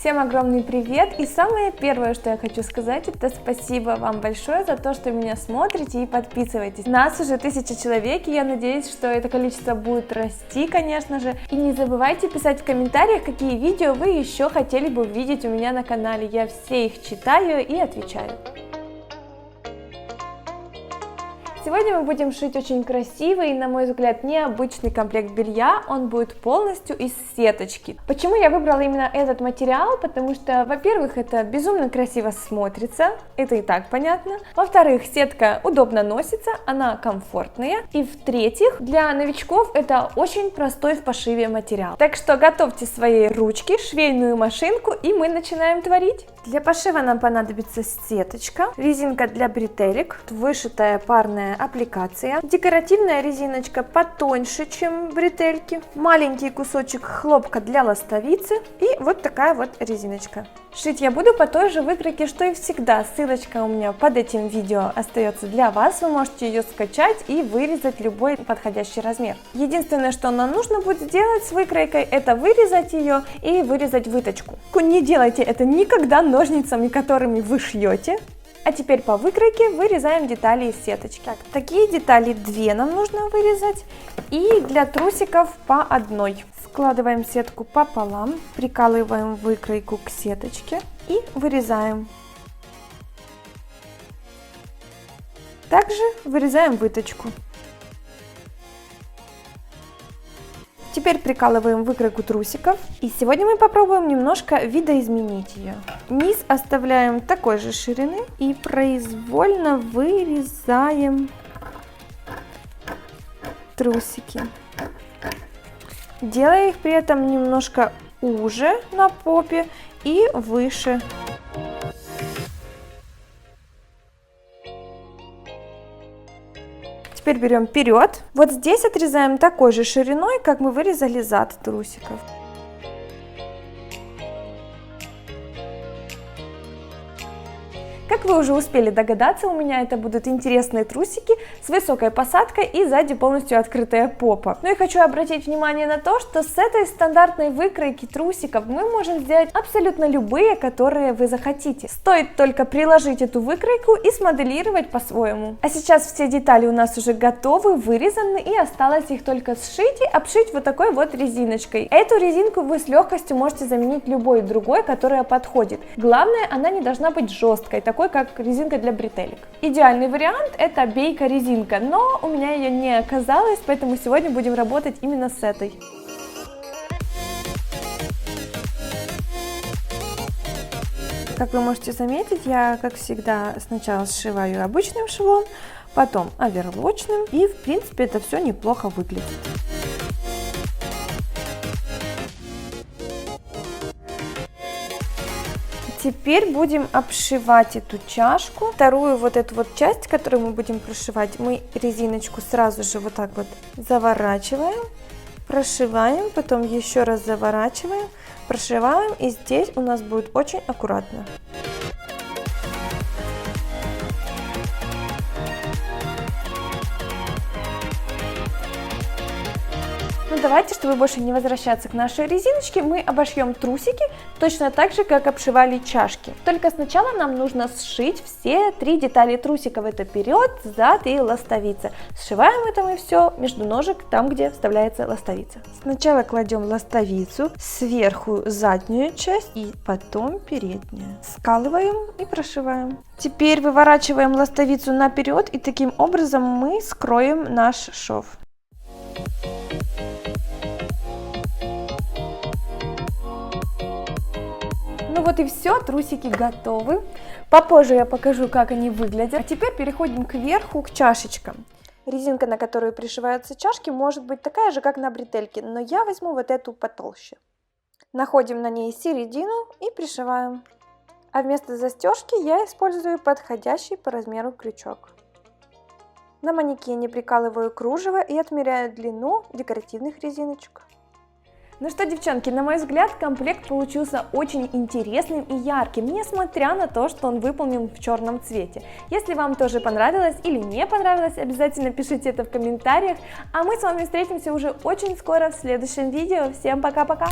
Всем огромный привет! И самое первое, что я хочу сказать, это спасибо вам большое за то, что меня смотрите и подписываетесь. Нас уже 1000 человек, и я надеюсь, что это количество будет расти, конечно же. И не забывайте писать в комментариях, какие видео вы еще хотели бы увидеть у меня на канале. Я все их читаю и отвечаю. Сегодня мы будем шить очень красивый и, на мой взгляд, необычный комплект белья. Он будет полностью из сеточки. Почему я выбрала именно этот материал? Потому что, во-первых, это безумно красиво смотрится, это и так понятно. Во-вторых, сетка удобно носится, она комфортная. И в-третьих, для новичков это очень простой в пошиве материал. Так что готовьте свои ручки, швейную машинку, и мы начинаем творить. Для пошива нам понадобится сеточка, резинка для бретелек, вышитая парная аппликация, декоративная резиночка потоньше, чем бретельки, маленький кусочек хлопка для ластовицы и вот такая вот резиночка. Шить я буду по той же выкройке, что и всегда. Ссылочка у меня под этим видео остается для вас. Вы можете ее скачать и вырезать любой подходящий размер. Единственное, что нам нужно будет сделать с выкройкой, это вырезать ее и вырезать выточку. Не делайте это никогда ножницами, которыми вы шьете. А теперь по выкройке вырезаем детали из сеточки. Так, такие детали 2 нам нужно вырезать. И для трусиков по 1. Складываем сетку пополам, прикалываем выкройку к сеточке и вырезаем. Также вырезаем выточку. Теперь прикалываем выкройку трусиков. И сегодня мы попробуем немножко видоизменить ее. Низ оставляем такой же ширины и произвольно вырезаем трусики, делая их при этом немножко уже на попе и выше. Теперь берем вперед. Вот здесь отрезаем такой же шириной, как мы вырезали зад трусиков. Как вы уже успели догадаться, у меня это будут интересные трусики с высокой посадкой и сзади полностью открытая попа. Ну и хочу обратить внимание на то, что с этой стандартной выкройки трусиков мы можем сделать абсолютно любые, которые вы захотите. Стоит только приложить эту выкройку и смоделировать по-своему. А сейчас все детали у нас уже готовы, вырезаны, и осталось их только сшить и обшить вот такой вот резиночкой. Эту резинку вы с легкостью можете заменить любой другой, которая подходит. Главное, она не должна быть жесткой, такой как резинка для бретелек. Идеальный вариант это бейка резинка, но у меня ее не оказалось, поэтому сегодня будем работать именно с этой. Как вы можете заметить, я, как всегда, сначала сшиваю обычным швом, потом оверлочным, и в принципе это все неплохо выглядит. Теперь будем обшивать эту чашку. Вторую вот эту вот часть, которую мы будем прошивать, мы резиночку сразу же вот так вот заворачиваем, прошиваем, потом еще раз заворачиваем, прошиваем, и здесь у нас будет очень аккуратно. Ну давайте, чтобы больше не возвращаться к нашей резиночке, мы обошьем трусики точно так же, как обшивали чашки. Только сначала нам нужно сшить все 3 детали трусиков. Это вперед, зад и ластовица. Сшиваем это мы все между ножек, там, где вставляется ластовица. Сначала кладем ластовицу, сверху заднюю часть и потом переднюю. Скалываем и прошиваем. Теперь выворачиваем ластовицу наперед, и таким образом мы скроем наш шов. Ну вот и все, трусики готовы. Попозже я покажу, как они выглядят. А теперь переходим кверху, к чашечкам. Резинка, на которую пришиваются чашки, может быть такая же, как на бретельке, но я возьму вот эту потолще. Находим на ней середину и пришиваем. А вместо застежки я использую подходящий по размеру крючок. На манекене прикалываю кружево и отмеряю длину декоративных резиночек. Ну что, девчонки, на мой взгляд, комплект получился очень интересным и ярким, несмотря на то, что он выполнен в черном цвете. Если вам тоже понравилось или не понравилось, обязательно пишите это в комментариях. А мы с вами встретимся уже очень скоро в следующем видео. Всем пока-пока!